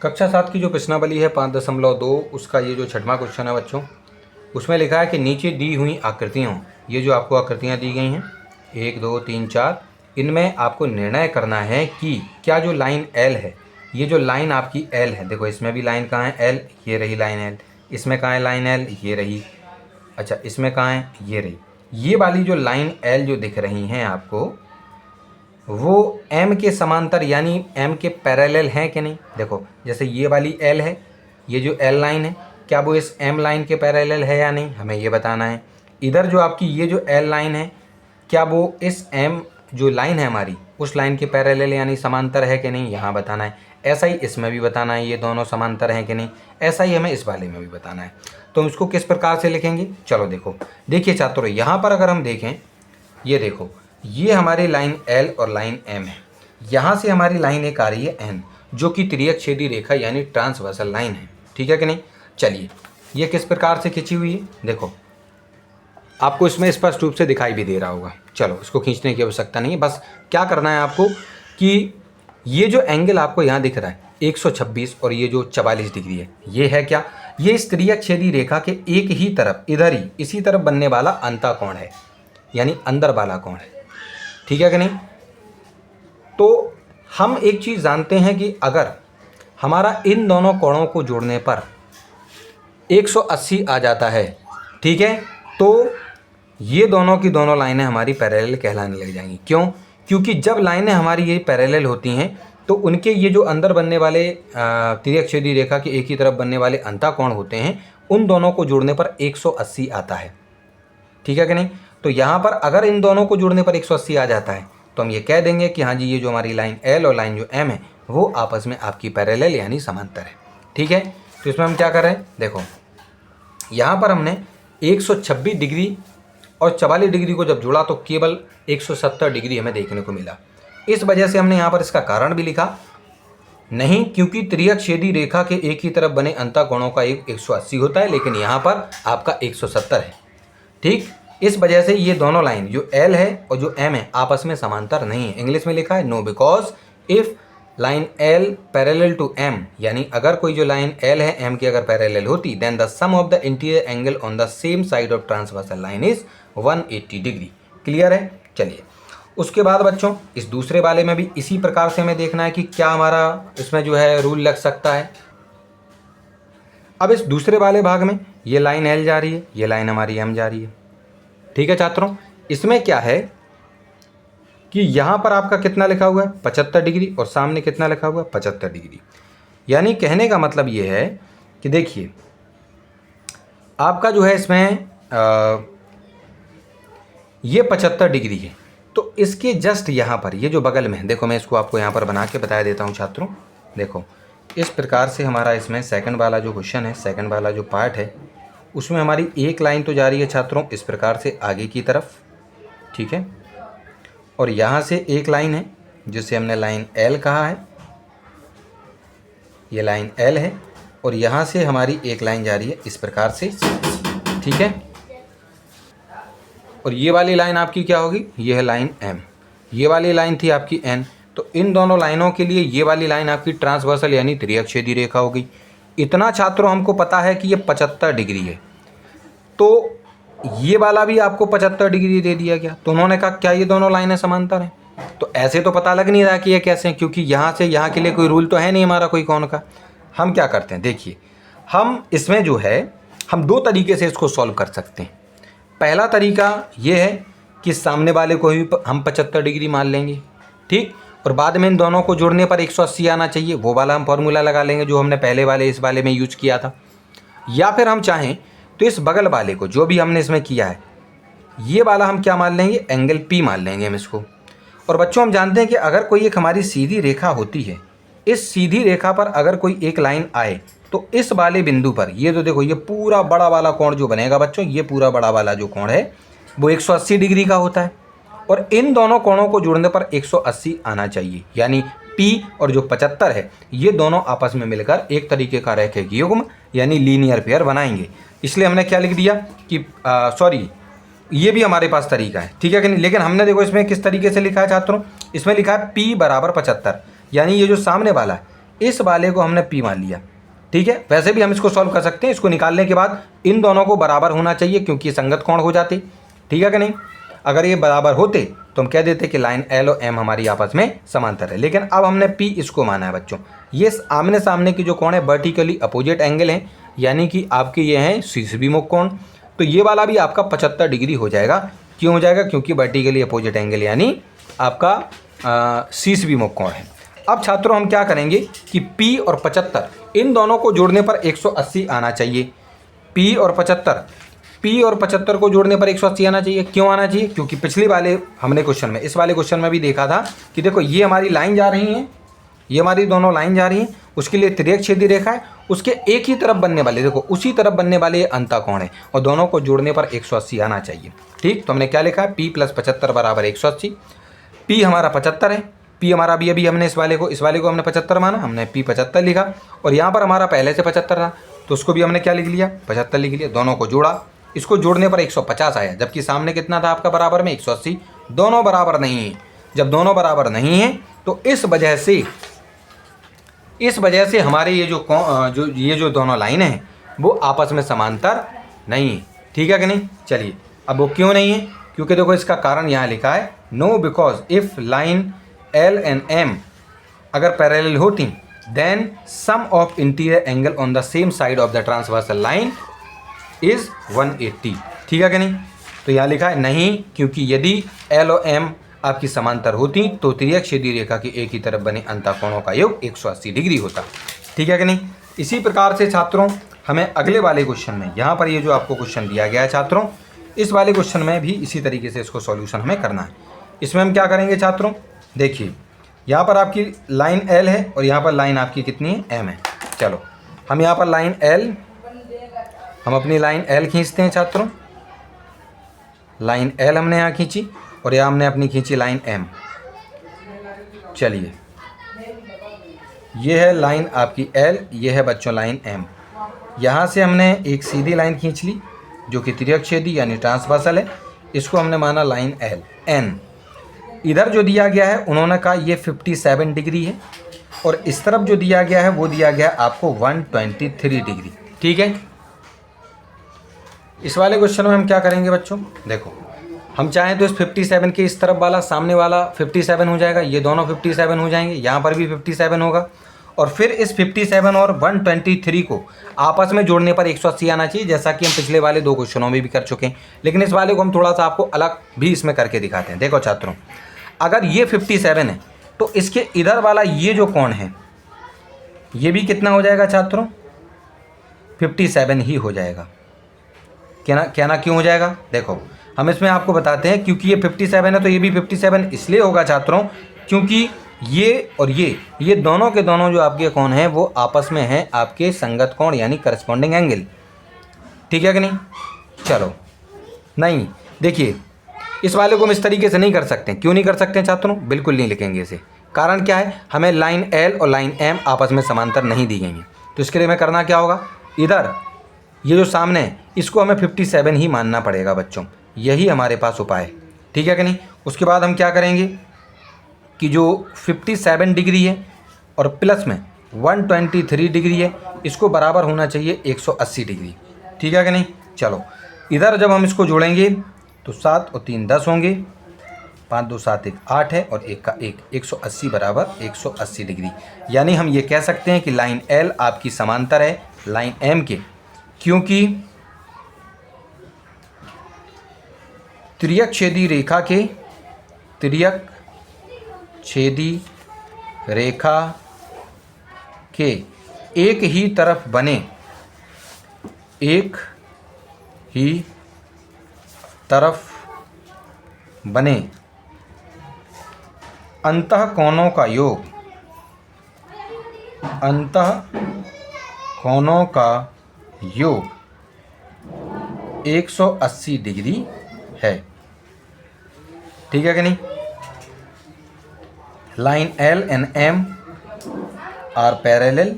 कक्षा 7 की जो प्रश्नावली है 5.2 उसका ये जो छठवां क्वेश्चन है बच्चों, उसमें लिखा है कि नीचे दी हुई आकृतियों, ये जो आपको आकृतियाँ दी गई हैं 1 2 3 4, इनमें आपको निर्णय करना है कि क्या जो लाइन एल है, ये जो लाइन आपकी एल है, देखो इसमें भी लाइन कहाँ है एल, ये रही लाइन एल, इसमें कहाँ है लाइन एल, ये रही, अच्छा इसमें कहाँ है, ये रही, ये वाली जो लाइन एल जो दिख रही हैं आपको, वो एम के समांतर यानी एम के पैरेलल हैं कि नहीं। देखो जैसे ये वाली एल है, ये जो एल लाइन है, क्या वो इस एम लाइन के पैरेलल है या नहीं, हमें ये बताना है। इधर जो आपकी ये जो एल लाइन है, क्या वो इस एम जो लाइन है हमारी, उस लाइन के पैरेलल यानी समांतर है कि नहीं, यहाँ बताना है। ऐसा ही इसमें भी बताना है, ये दोनों समांतर हैं कि नहीं, ऐसा ही हमें इस वाले में भी बताना है। तो हम इसको किस प्रकार से लिखेंगे, चलो देखो, देखिए छात्रों यहाँ पर अगर हम देखें, ये देखो ये हमारी लाइन एल और लाइन एम है, यहाँ से हमारी लाइन एक आ रही है एन, जो कि तिर्यक छेदी रेखा यानी ट्रांसवर्सल लाइन है, ठीक है कि नहीं। चलिए ये किस प्रकार से खींची हुई है, देखो आपको इसमें स्पष्ट रूप से दिखाई भी दे रहा होगा। चलो इसको खींचने की आवश्यकता नहीं है, बस क्या करना है आपको कि ये जो एंगल आपको यहाँ दिख रहा है 126 और ये जो 44 डिग्री है, ये है क्या, ये इस तिर्यक छेदी रेखा के एक ही तरफ, इधर ही इसी तरफ बनने वाला अंतःकोण है, यानी अंदर वाला कोण है, ठीक है कि नहीं। तो हम एक चीज़ जानते हैं कि अगर हमारा इन दोनों कोणों को जोड़ने पर 180 आ जाता है, ठीक है, तो ये दोनों की दोनों लाइनें हमारी पैरेलल कहलाने लग जाएंगी। क्यों, क्योंकि जब लाइनें हमारी ये पैरेलल होती हैं तो उनके ये जो अंदर बनने वाले तिर्यक छेदी रेखा के एक ही तरफ बनने वाले अंतःकोण होते हैं, उन दोनों को जोड़ने पर 180 आता है, ठीक है कि नहीं। तो यहाँ पर अगर इन दोनों को जोड़ने पर 180 आ जाता है तो हम ये कह देंगे कि हाँ जी ये जो हमारी लाइन एल और लाइन जो एम है वो आपस में आपकी पैरेलल यानी समांतर है, ठीक है। तो इसमें हम क्या कर रहे हैं, देखो यहाँ पर हमने 126 डिग्री और 44 डिग्री को जब जोड़ा तो केवल 170 डिग्री हमें देखने को मिला। इस वजह से हमने यहाँ पर इसका कारण भी लिखा नहीं, क्योंकि त्रियक छेदी रेखा के एक ही तरफ बने अंतःकोणों का एक 180 होता है, लेकिन यहाँ पर आपका 170 है, ठीक। इस वजह से ये दोनों लाइन जो एल है और जो एम है आपस में समांतर नहीं है। इंग्लिश में लिखा है no because if line L parallel to M, यानी अगर कोई जो लाइन एल है एम की अगर पैरेलल होती, then the sum of the interior angle on the same side of transversal line is 180 degree. Clear है। चलिए उसके बाद बच्चों इस दूसरे वाले में भी इसी प्रकार से हमें देखना है कि क्या हमारा इसमें जो है रूल लग सकता है। अब इस दूसरे वाले भाग में ये लाइन एल जा रही है, ये लाइन हमारी एम जा रही है, ठीक है छात्रों। इसमें क्या है कि यहाँ पर आपका कितना लिखा हुआ है 75 डिग्री और सामने कितना लिखा हुआ है 75 डिग्री। यानी कहने का मतलब ये है कि देखिए आपका जो है इसमें ये 75 डिग्री है, तो इसके जस्ट यहाँ पर ये जो बगल में, देखो मैं इसको आपको यहाँ पर बना के बता देता हूँ छात्रों। देखो इस प्रकार से हमारा इसमें सेकंड वाला जो क्वेश्चन है, सेकंड वाला जो पार्ट है, उसमें हमारी एक लाइन तो जा रही है छात्रों इस प्रकार से आगे की तरफ, ठीक है, और यहाँ से एक लाइन है जिसे हमने लाइन एल कहा है, ये लाइन एल है, और यहाँ से हमारी एक लाइन जा रही है इस प्रकार से, ठीक है, और ये वाली लाइन आपकी क्या होगी, ये है लाइन एम, ये वाली लाइन थी आपकी एन। तो इन दोनों लाइनों के लिए ये वाली लाइन आपकी ट्रांसवर्सल यानी त्रियक छेदी रेखा होगी। इतना छात्रों हमको पता है कि ये 75 डिग्री है, तो ये वाला भी आपको 75 डिग्री दे दिया गया, तो उन्होंने कहा क्या ये दोनों लाइनें समांतर हैं। तो ऐसे तो पता लग नहीं रहा कि ये कैसे हैं, क्योंकि यहाँ से यहाँ के लिए कोई रूल तो है नहीं हमारा कोई कोण का। हम क्या करते हैं, देखिए हम इसमें जो है हम दो तरीके से इसको सॉल्व कर सकते हैं। पहला तरीका ये है कि सामने वाले को भी हम 75 डिग्री मान लेंगे, ठीक, और बाद में इन दोनों को जोड़ने पर 180 आना चाहिए, वो वाला हम फॉर्मूला लगा लेंगे जो हमने पहले वाले इस वाले में यूज किया था। या फिर हम चाहें तो इस बगल वाले को जो भी हमने इसमें किया है, ये वाला हम क्या मान लेंगे, एंगल पी मान लेंगे हम इसको। और बच्चों हम जानते हैं कि अगर कोई एक हमारी सीधी रेखा होती है, इस सीधी रेखा पर अगर कोई एक लाइन आए तो इस वाले बिंदु पर ये तो देखो ये पूरा बड़ा वाला कोण जो बनेगा बच्चों, ये पूरा बड़ा वाला जो कोण है वो 180 डिग्री का होता है, और इन दोनों कोणों को जोड़ने पर 180 आना चाहिए। यानी P और जो 75 है ये दोनों आपस में मिलकर एक तरीके का रैखिक युग्म यानी लीनियर पेयर बनाएंगे। इसलिए हमने क्या लिख दिया कि सॉरी ये भी हमारे पास तरीका है, ठीक है कि नहीं। लेकिन हमने देखो इसमें किस तरीके से लिखा है छात्रों, इसमें लिखा है P बराबर 75, यानी ये जो सामने वाला है इस वाले को हमने P मान लिया, ठीक है। वैसे भी हम इसको सॉल्व कर सकते हैं, इसको निकालने के बाद इन दोनों को बराबर होना चाहिए क्योंकि ये संगत कोण हो जाते, ठीक है कि नहीं। अगर ये बराबर होते तो हम कह देते कि लाइन L और M हमारी आपस में समांतर है, लेकिन अब हमने P इसको माना है बच्चों। ये आमने सामने की जो कोण है वर्टिकली अपोजिट एंगल है, यानी कि आपके ये हैं शीर्षविमुख कोण। तो ये वाला भी आपका 75 डिग्री हो जाएगा। क्यों हो जाएगा? क्योंकि वर्टिकली अपोजिट एंगल यानी आपका शीर्षविमुख कोण है। अब छात्रों हम क्या करेंगे कि P और 75 इन दोनों को जोड़ने पर 180 आना चाहिए। P और 75 को जोड़ने पर 180 आना चाहिए। क्यों आना चाहिए? क्योंकि पिछले वाले हमने क्वेश्चन में, इस वाले क्वेश्चन में भी देखा था कि देखो ये हमारी लाइन जा रही है, ये हमारी दोनों लाइन जा रही है, उसके लिए तिर्यक छेदी रेखा है, उसके एक ही तरफ बनने वाले, देखो उसी तरफ बनने वाले ये अंतःकोण है और दोनों को जोड़ने पर 180 आना चाहिए। ठीक, तो हमने क्या लिखा है? P + 75 बराबर 180। P हमारा 75 है, P हमारा अभी हमने इस वाले को हमने 75 माना, हमने P 75 लिखा और यहाँ पर हमारा पहले से 75 था तो उसको भी हमने क्या लिख लिया? 75 लिख लिया। दोनों को जोड़ा, इसको जोड़ने पर 150 आया, जबकि सामने कितना था आपका बराबर में? 180। दोनों बराबर नहीं है। जब दोनों बराबर नहीं है तो इस वजह से हमारे ये जो दोनों लाइन हैं वो आपस में समांतर नहीं है, ठीक है कि नहीं। चलिए, अब वो क्यों नहीं है? क्योंकि देखो इसका कारण यहाँ लिखा है, no because if line L and M अगर पैरेलल होती then sum of interior angle on the same side of the transversal line is 180, ठीक है कि नहीं। तो यहाँ लिखा है नहीं, क्योंकि यदि L और M आपकी समांतर होती तो तिर्यक छेदी रेखा की एक ही तरफ बने अंतःकोणों का योग 180 डिग्री होता, ठीक है कि नहीं। इसी प्रकार से छात्रों हमें अगले वाले क्वेश्चन में, यहाँ पर ये जो आपको क्वेश्चन दिया गया है छात्रों, इस वाले क्वेश्चन में भी इसी तरीके से इसको सॉल्यूशन हमें करना है। इसमें हम क्या करेंगे छात्रों? देखिए, यहाँ पर आपकी लाइन L है और यहाँ पर लाइन आपकी कितनी है? M है। चलो हम यहाँ पर हम अपनी लाइन L खींचते हैं छात्रों। लाइन L हमने यहाँ खींची और यहाँ हमने अपनी खींची लाइन M। चलिए, ये है लाइन आपकी L, ये है बच्चों लाइन M। यहाँ से हमने एक सीधी लाइन खींच ली जो कि तिर्यक छेदी यानी ट्रांसवर्सल है, इसको हमने माना लाइन N। इधर जो दिया गया है उन्होंने कहा ये 57 डिग्री है और इस तरफ जो दिया गया है वो दिया गया आपको 123 डिग्री, ठीक है। इस वाले क्वेश्चन में हम क्या करेंगे बच्चों? देखो, हम चाहें तो इस 57 के इस तरफ वाला, सामने वाला 57 हो जाएगा, ये दोनों 57 हो जाएंगे, यहाँ पर भी 57 होगा और फिर इस 57 और 123 को आपस में जोड़ने पर 180 आना चाहिए, जैसा कि हम पिछले वाले दो क्वेश्चनों में भी कर चुके हैं। लेकिन इस वाले को हम थोड़ा सा आपको अलग भी इसमें करके दिखाते हैं। देखो छात्रों, अगर ये 57 है तो इसके इधर वाला ये जो कोण है ये भी कितना हो जाएगा छात्रों? 57 ही हो जाएगा। कहना क्यों हो जाएगा? देखो, हम इसमें आपको बताते हैं, क्योंकि ये 57 है तो ये भी 57 इसलिए होगा छात्रों क्योंकि ये और ये दोनों के दोनों जो आपके कोण हैं वो आपस में हैं आपके संगत कोण यानी करस्पॉन्डिंग एंगल, ठीक है कि नहीं। चलो, नहीं, देखिए इस वाले को हम इस तरीके से नहीं कर सकते। क्यों नहीं कर सकते छात्रों? बिल्कुल नहीं लिखेंगे इसे। कारण क्या है? हमें लाइन L और लाइन M आपस में समांतर नहीं दी गई हैं, तो इसके लिए हमें करना क्या होगा? इधर ये जो सामने है इसको हमें 57 ही मानना पड़ेगा बच्चों, यही हमारे पास उपाय है, ठीक है कि नहीं। उसके बाद हम क्या करेंगे कि जो 57 डिग्री है और प्लस में 123 डिग्री है, इसको बराबर होना चाहिए 180 डिग्री, ठीक है कि नहीं। चलो, इधर जब हम इसको जोड़ेंगे तो 7 और 3 10 होंगे, 5 2 7 1 8 है और 1 का 1, 180 बराबर 180 डिग्री। यानी हम ये कह सकते हैं कि लाइन L आपकी समांतर है लाइन M के, क्योंकि तिर्यक छेदी रेखा के एक ही तरफ बने अंतःकोणों का योग 180 डिग्री है, ठीक है कि नहीं। Line L and M are parallel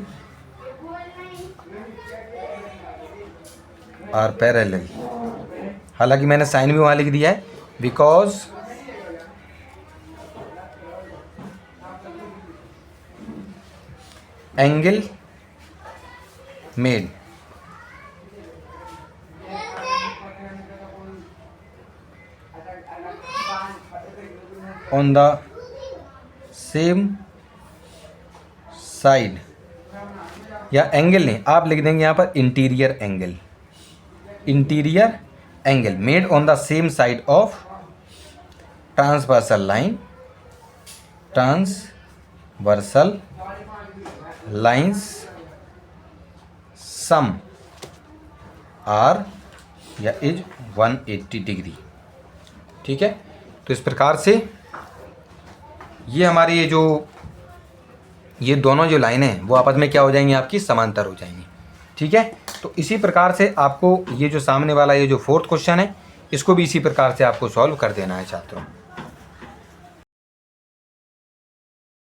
हालांकि मैंने साइन भी वहाँ लिख दिया है, because angle made on the same side, या एंगल नहीं, आप लिख देंगे यहाँ पर interior angle, interior angle made on the same side of transversal line, transversal lines sum are या इज 180 डिग्री। ठीक है, तो इस प्रकार से ये हमारी ये दोनों जो लाइनें हैं वो आपस में क्या हो जाएंगी, आपकी समांतर हो जाएंगी। ठीक है, तो इसी प्रकार से आपको ये जो सामने वाला ये जो 4th क्वेश्चन है इसको भी इसी प्रकार से आपको सॉल्व कर देना है छात्रों।